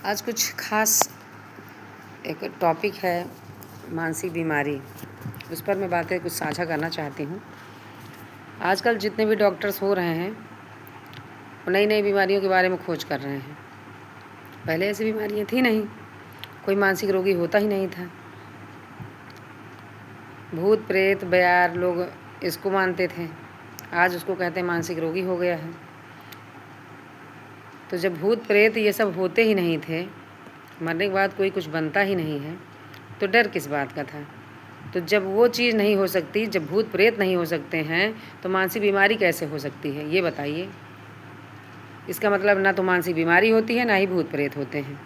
आज कुछ खास एक टॉपिक है मानसिक बीमारी, उस पर मैं बातें कुछ साझा करना चाहती हूँ। आजकल जितने भी डॉक्टर्स हो रहे हैं वो नई नई बीमारियों के बारे में खोज कर रहे हैं। पहले ऐसी बीमारियाँ थी नहीं, कोई मानसिक रोगी होता ही नहीं था। भूत प्रेत बयार लोग इसको मानते थे, आज उसको कहते हैं मानसिक रोगी हो गया है। तो जब भूत प्रेत ये सब होते ही नहीं थे, मरने के बाद कोई कुछ बनता ही नहीं है, तो डर किस बात का था। तो जब वो चीज़ नहीं हो सकती, जब भूत प्रेत नहीं हो सकते हैं, तो मानसिक बीमारी कैसे हो सकती है, ये बताइए। इसका मतलब ना तो मानसिक बीमारी होती है, ना ही भूत प्रेत होते हैं।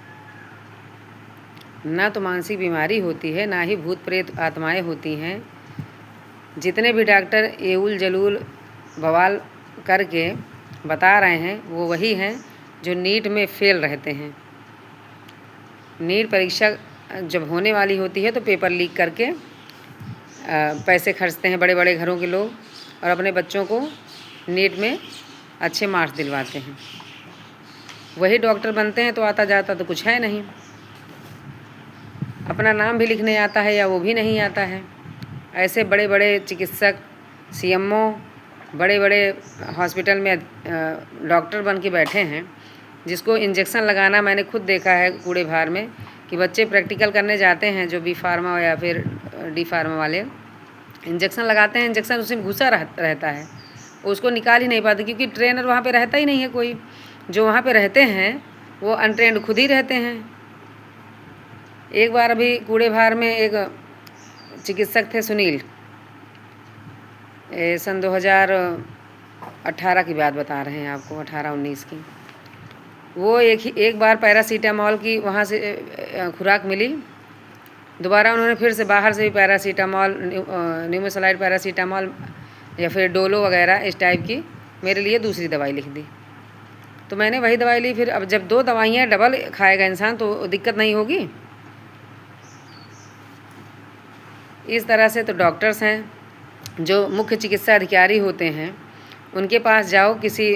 ना तो मानसिक बीमारी होती है, ना ही भूत प्रेत आत्माएं होती हैं। जितने भी डॉक्टर एउल जलूल बवाल करके बता रहे हैं वो वही हैं जो नीट में फेल रहते हैं। नीट परीक्षा जब होने वाली होती है तो पेपर लीक करके पैसे खर्चते हैं बड़े बड़े घरों के लोग, और अपने बच्चों को नीट में अच्छे मार्क्स दिलवाते हैं। वही डॉक्टर बनते हैं तो आता जाता तो कुछ है नहीं, अपना नाम भी लिखने आता है या वो भी नहीं आता है। ऐसे बड़े बड़े चिकित्सक, सीएमओ, बड़े बड़े हॉस्पिटल में डॉक्टर बन के बैठे हैं, जिसको इंजेक्शन लगाना मैंने खुद देखा है कूड़े भार में, कि बच्चे प्रैक्टिकल करने जाते हैं जो बी फार्मा या फिर डी फार्मा वाले इंजेक्शन लगाते हैं, इंजेक्शन उसमें घुसा रहता है, उसको निकाल ही नहीं पाते, क्योंकि ट्रेनर वहाँ पे रहता ही नहीं है कोई। जो वहाँ पे रहते हैं वो अनट्रेंड खुद ही रहते हैं। एक बार अभी कूड़े भार में एक चिकित्सक थे सुनील, सन 2018 की बात बता रहे हैं आपको, 18-19 की। वो एक बार पैरासीटामॉल की वहाँ से खुराक मिली, दोबारा उन्होंने फिर से बाहर से भी पैरासीटामॉल, न्यूमेसालाइड पैरासीटामॉल या फिर डोलो वगैरह इस टाइप की मेरे लिए दूसरी दवाई लिख दी। तो मैंने वही दवाई ली। फिर अब जब 2 दवाइयाँ डबल खाएगा इंसान तो दिक्कत नहीं होगी। इस तरह से तो डॉक्टर्स हैं, जो मुख्य चिकित्सा अधिकारी होते हैं, उनके पास जाओ किसी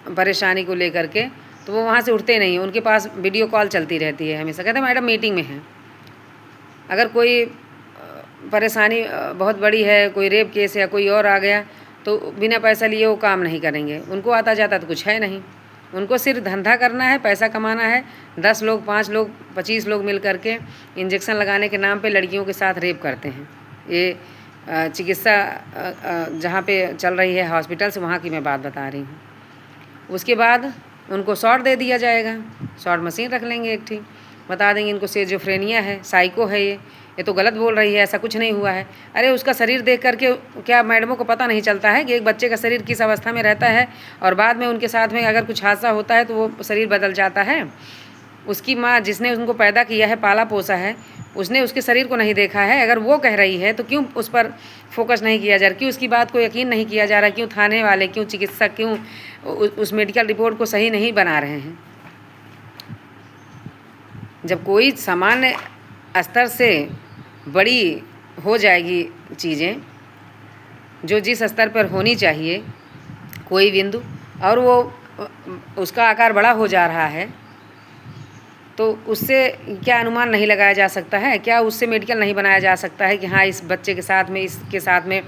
परेशानी को लेकर के तो वो वहाँ से उठते नहीं हैं। उनके पास वीडियो कॉल चलती रहती है हमेशा, कहते हैं मैडम मीटिंग में हैं। अगर कोई परेशानी बहुत बड़ी है, कोई रेप केस या कोई और आ गया, तो बिना पैसा लिए वो काम नहीं करेंगे। उनको आता जाता तो कुछ है नहीं, उनको सिर्फ धंधा करना है, पैसा कमाना है। 10 लोग, 5 लोग, 25 लोग मिल करके इंजेक्शन लगाने के नाम पे लड़कियों के साथ रेप करते हैं। ये चिकित्सा जहाँ पे चल रही है हॉस्पिटल से, वहाँ की मैं बात बता रही हूँ। उसके बाद उनको शॉट दे दिया जाएगा, शॉट मशीन रख लेंगे एक ठीक, बता देंगे इनको सिजोफ्रेनिया है, साइको है, ये तो गलत बोल रही है, ऐसा कुछ नहीं हुआ है। अरे उसका शरीर देख करके क्या मैडमों को पता नहीं चलता है कि एक बच्चे का शरीर किस अवस्था में रहता है, और बाद में उनके साथ में अगर कुछ हादसा होता है तो वो शरीर बदल जाता है। उसकी माँ जिसने उनको पैदा किया है, पाला पोसा है, उसने उसके शरीर को नहीं देखा है। अगर वो कह रही है तो क्यों उस पर फोकस नहीं किया जा रहा, क्यों उसकी बात को यकीन नहीं किया जा रहा, क्यों थाने वाले, क्यों चिकित्सक, क्यों उस मेडिकल रिपोर्ट को सही नहीं बना रहे हैं। जब कोई सामान्य स्तर से बड़ी हो जाएगी चीज़ें, जो जिस स्तर पर होनी चाहिए कोई बिंदु, और वो उसका आकार बड़ा हो जा रहा है, तो उससे क्या अनुमान नहीं लगाया जा सकता है? क्या उससे मेडिकल नहीं बनाया जा सकता है कि हाँ इस बच्चे के साथ में, इसके साथ में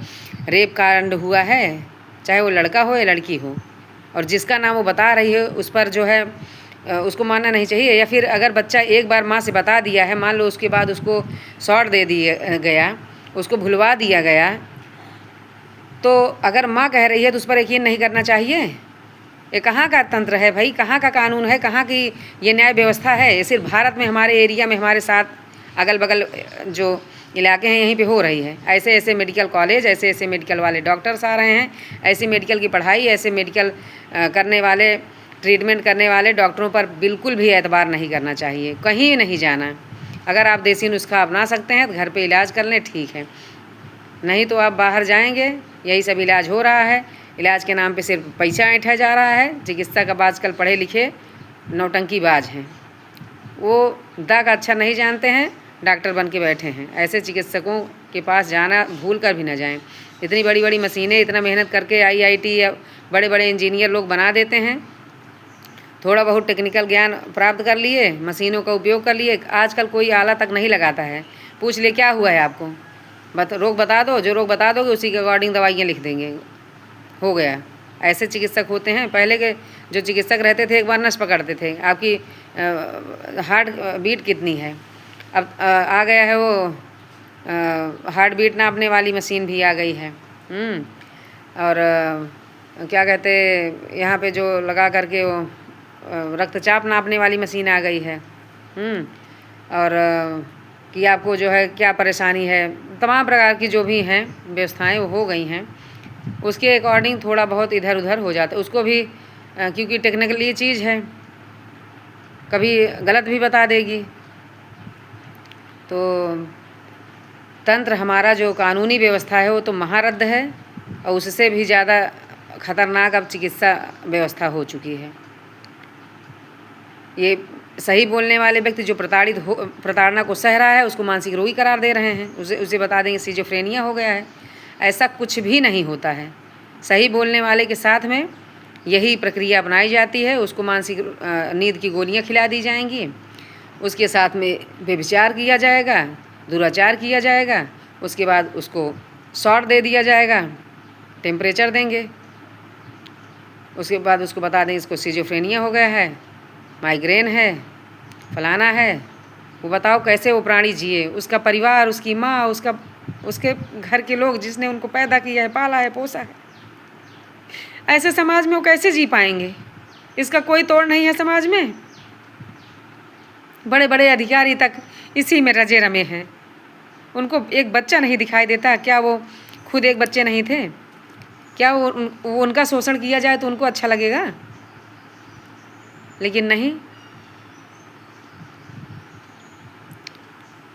रेप कांड हुआ है, चाहे वो लड़का हो या लड़की हो, और जिसका नाम वो बता रही है उस पर जो है उसको मानना नहीं चाहिए। या फिर अगर बच्चा एक बार माँ से बता दिया है, मान लो उसके बाद उसको शॉट दे दिया गया, उसको भुलवा दिया गया, तो अगर माँ कह रही है तो उस पर यकीन नहीं करना चाहिए? ये कहाँ का तंत्र है भाई, कहाँ का कानून है, कहाँ की ये न्याय व्यवस्था है? ये सिर्फ भारत में, हमारे एरिया में, हमारे साथ अगल बगल जो इलाके हैं यहीं पे हो रही है। ऐसे ऐसे मेडिकल कॉलेज, ऐसे ऐसे मेडिकल वाले डॉक्टर्स आ रहे हैं, ऐसी मेडिकल की पढ़ाई, ऐसे मेडिकल करने वाले, ट्रीटमेंट करने वाले डॉक्टरों पर बिल्कुल भी एतबार नहीं करना चाहिए, कहीं नहीं जाना। अगर आप देसी नुस्खा अपना सकते हैं तो घर पे इलाज कर लें, ठीक है, नहीं तो आप बाहर जाएंगे, यही सब इलाज हो रहा है। इलाज के नाम पे सिर्फ पैसा ऐंठा जा रहा है। चिकित्सक अब आजकल पढ़े लिखे नौटंकीबाज हैं, वो दाग अच्छा नहीं जानते हैं, डॉक्टर बन के बैठे हैं। ऐसे चिकित्सकों के पास जाना भूल कर भी ना जाएं। इतनी बड़ी बड़ी मशीनें इतना मेहनत करके IIT या बड़े बड़े इंजीनियर लोग बना देते हैं, थोड़ा बहुत टेक्निकल ज्ञान प्राप्त कर लिए, मशीनों का उपयोग कर लिए। आजकल कोई आला तक नहीं लगाता है। पूछ ले क्या हुआ है आपको, रोग बता दो, जो रोग बता दोगे उसी के अकॉर्डिंग दवाइयाँ लिख देंगे, हो गया। ऐसे चिकित्सक होते हैं। पहले के जो चिकित्सक रहते थे एक बार नस पकड़ते थे आपकी हार्ट बीट कितनी है। अब आ गया है वो हार्ट बीट नापने वाली मशीन भी आ गई है। और क्या कहते यहाँ पे जो लगा करके वो रक्तचाप नापने वाली मशीन आ गई है। और कि आपको जो है क्या परेशानी है, तमाम प्रकार की जो भी हैं व्यवस्थाएं वो हो गई हैं। उसके अकॉर्डिंग थोड़ा बहुत इधर उधर हो जाता है उसको भी, क्योंकि टेक्निकली चीज़ है, कभी गलत भी बता देगी। तो तंत्र हमारा जो कानूनी व्यवस्था है वो तो महारद्द है, और उससे भी ज़्यादा खतरनाक अब चिकित्सा व्यवस्था हो चुकी है। ये सही बोलने वाले व्यक्ति जो प्रताड़ना को सह रहा है उसको मानसिक रोगी करार दे रहे हैं, उसे बता देंगे सिजोफ्रेनिया हो गया है। ऐसा कुछ भी नहीं होता है। सही बोलने वाले के साथ में यही प्रक्रिया अपनाई जाती है। उसको मानसिक नींद की गोलियां खिला दी जाएंगी, उसके साथ में व्यभिचार किया जाएगा, दुराचार किया जाएगा, उसके बाद उसको शॉट दे दिया जाएगा, टेम्परेचर देंगे, उसके बाद उसको बता देंगे इसको सिजोफ्रेनिया हो गया है, माइग्रेन है, फलाना है। वो बताओ कैसे वो प्राणी जिए, उसका परिवार, उसकी माँ, उसके घर के लोग जिसने उनको पैदा किया है, पाला है, पोसा है। ऐसे समाज में वो कैसे जी पाएंगे? इसका कोई तोड़ नहीं है समाज में। बड़े बड़े अधिकारी तक इसी में रजे रमे हैं। उनको एक बच्चा नहीं दिखाई देता। क्या वो खुद एक बच्चे नहीं थे? क्या वो उनका शोषण किया जाए तो उनको अच्छा लगेगा? लेकिन नहीं,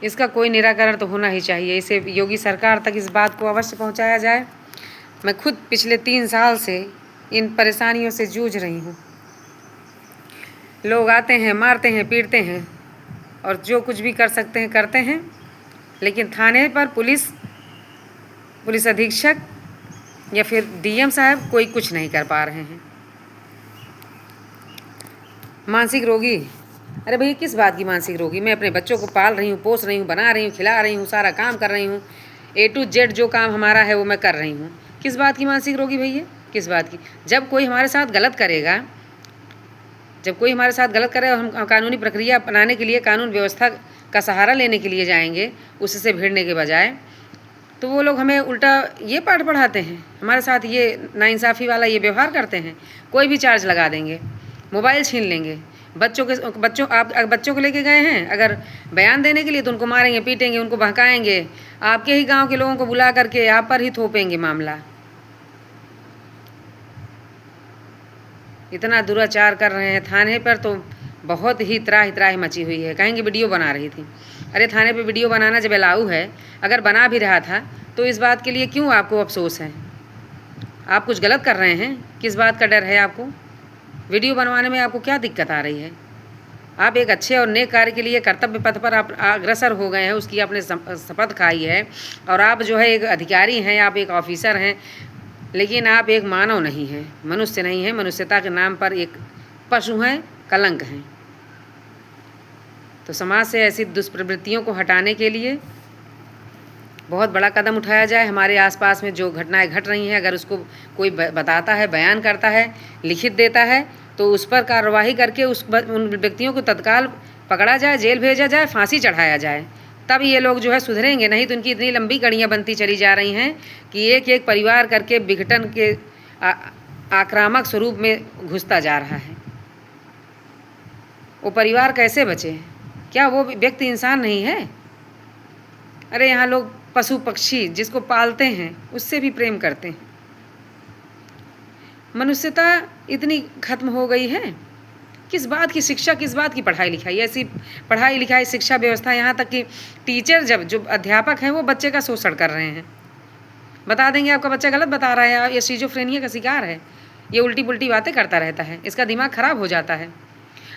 इसका कोई निराकरण तो होना ही चाहिए। इसे योगी सरकार तक इस बात को अवश्य पहुंचाया जाए। मैं खुद पिछले 3 साल से इन परेशानियों से जूझ रही हूँ। लोग आते हैं, मारते हैं, पीटते हैं और जो कुछ भी कर सकते हैं करते हैं, लेकिन थाने पर पुलिस अधीक्षक या फिर डीएम साहब कोई कुछ नहीं कर पा रहे हैं। मानसिक रोगी, अरे भैया किस बात की मानसिक रोगी? मैं अपने बच्चों को पाल रही हूँ, पोस रही हूँ, बना रही हूँ, खिला रही हूँ, सारा काम कर रही हूँ, A to Z जो काम हमारा है वो मैं कर रही हूँ। किस बात की मानसिक रोगी भैया? किस बात की? जब कोई हमारे साथ गलत करेगा, और हम कानूनी प्रक्रिया अपनाने के लिए, कानून व्यवस्था का सहारा लेने के लिए जाएंगे उससे भिड़ने के बजाय, तो वो लोग हमें उल्टा ये पाठ पढ़ाते हैं, हमारे साथ ये नाइंसाफ़ी वाला ये व्यवहार करते हैं। कोई भी चार्ज लगा देंगे, मोबाइल छीन लेंगे। आप बच्चों को लेके गए हैं अगर बयान देने के लिए तो उनको मारेंगे, पीटेंगे, उनको बहकाएंगे, आपके ही गांव के लोगों को बुला करके आप पर ही थोपेंगे मामला। इतना दुराचार कर रहे हैं। थाने पर तो बहुत ही त्राही मची हुई है। कहेंगे वीडियो बना रही थी। अरे थाने पे वीडियो बनाना जब अलाउ है, अगर बना भी रहा था तो इस बात के लिए क्यों आपको अफसोस है? आप कुछ गलत कर रहे हैं, किस बात का डर है आपको? वीडियो बनवाने में आपको क्या दिक्कत आ रही है? आप एक अच्छे और नेक कार्य के लिए कर्तव्य पथ पर आप अग्रसर हो गए हैं, उसकी आपने शपथ खाई है, और आप जो है एक अधिकारी हैं, आप एक ऑफिसर हैं, लेकिन आप एक मानव नहीं हैं, मनुष्य नहीं हैं। मनुष्यता के नाम पर एक पशु हैं, कलंक हैं। तो समाज से ऐसी दुष्प्रवृत्तियों को हटाने के लिए बहुत बड़ा कदम उठाया जाए। हमारे आसपास में जो घटनाएं घट रही हैं, अगर उसको कोई बताता है, बयान करता है, लिखित देता है, तो उस पर कार्रवाई करके उन व्यक्तियों को तत्काल पकड़ा जाए, जेल भेजा जाए, फांसी चढ़ाया जाए, तब ये लोग जो है सुधरेंगे। नहीं तो उनकी इतनी लंबी कड़ियाँ बनती चली जा रही हैं कि एक एक परिवार करके विघटन के आक्रामक स्वरूप में घुसता जा रहा है। वो परिवार कैसे बचे? क्या वो व्यक्ति इंसान नहीं है? अरे यहाँ लोग पशु पक्षी जिसको पालते हैं उससे भी प्रेम करते हैं। मनुष्यता इतनी खत्म हो गई है। किस बात की शिक्षा, किस बात की पढ़ाई लिखाई? ऐसी पढ़ाई लिखाई, शिक्षा व्यवस्था, यहाँ तक कि टीचर, जब जो अध्यापक हैं वो बच्चे का शोषण कर रहे हैं। बता देंगे आपका बच्चा गलत बता रहा है, ये सिजोफ्रेनिया का शिकार है, ये उल्टी पुल्टी बातें करता रहता है, इसका दिमाग खराब हो जाता है।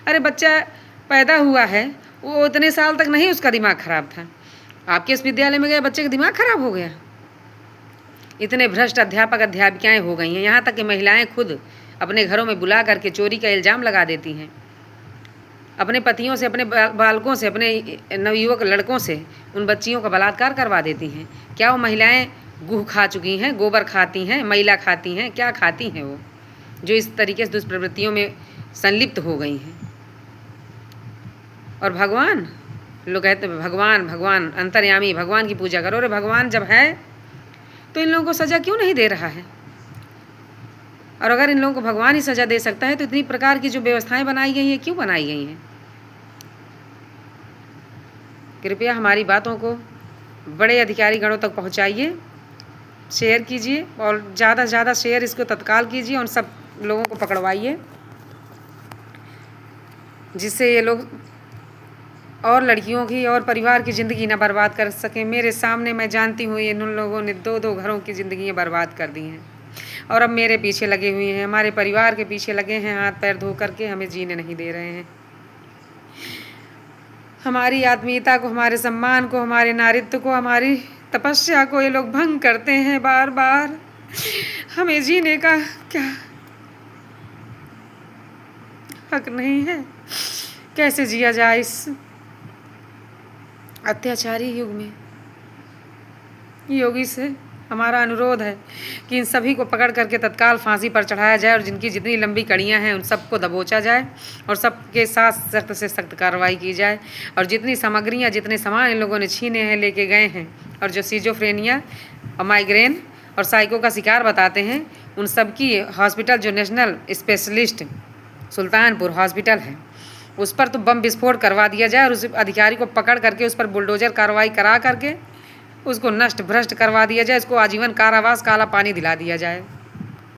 अरे बच्चा पैदा हुआ है, वो इतने साल तक नहीं उसका दिमाग खराब था, आपके इस विद्यालय में गए बच्चे का दिमाग खराब हो गया। इतने भ्रष्ट अध्यापक अध्यापिकाएँ हो गई हैं, यहाँ तक कि महिलाएँ खुद अपने घरों में बुला करके चोरी का इल्ज़ाम लगा देती हैं, अपने पतियों से, अपने बालकों से, अपने नवयुवक लड़कों से उन बच्चियों का बलात्कार करवा देती हैं। क्या वो महिलाएं गुह खा चुकी हैं, गोबर खाती हैं, मैला खाती हैं, क्या खाती हैं वो, जो इस तरीके से दुष्प्रवृत्तियों में संलिप्त हो गई हैं? और भगवान, लोग कहते हैं भगवान भगवान अंतर्यामी, भगवान की पूजा करो। अरे भगवान जब है तो इन लोगों को सज़ा क्यों नहीं दे रहा है? और अगर इन लोगों को भगवान ही सज़ा दे सकता है तो इतनी प्रकार की जो व्यवस्थाएं बनाई गई हैं क्यों बनाई गई हैं? कृपया हमारी बातों को बड़े अधिकारी गणों तक पहुंचाइए, शेयर कीजिए और ज़्यादा से ज़्यादा शेयर इसको तत्काल कीजिए, उन सब लोगों को पकड़वाइए जिससे ये लोग और लड़कियों की और परिवार की ज़िंदगी ना बर्बाद कर सकें। मेरे सामने मैं जानती हूँ इन लोगों ने 2-2 घरों की ज़िंदगियाँ बर्बाद कर दी हैं और अब मेरे पीछे लगे हुए हैं, हमारे परिवार के पीछे लगे हैं, हाथ पैर धो करके हमें जीने नहीं दे रहे हैं। हमारी आत्मीयता को, हमारे सम्मान को, हमारे नारित्व को, हमारी तपस्या को ये लोग भंग करते हैं बार बार। हमें जीने का क्या हक नहीं है? कैसे जिया जाए इस अत्याचारी युग में? योगी से हमारा अनुरोध है कि इन सभी को पकड़ करके तत्काल फांसी पर चढ़ाया जाए और जिनकी जितनी लंबी कड़ियां हैं उन सबको दबोचा जाए और सबके साथ सख्त से सख्त कार्रवाई की जाए। और जितनी सामग्रियां, जितने सामान इन लोगों ने छीने हैं, लेके गए हैं और जो सिजोफ्रेनिया और माइग्रेन और साइको का शिकार बताते हैं, उन सब की हॉस्पिटल जो नेशनल स्पेशलिस्ट सुल्तानपुर हॉस्पिटल है उस पर तो बम विस्फोट करवा दिया जाए और उस अधिकारी को पकड़ करके उस पर बुलडोजर कार्रवाई करा करके उसको नष्ट भ्रष्ट करवा दिया जाए, उसको आजीवन कारावास, काला पानी दिला दिया जाए।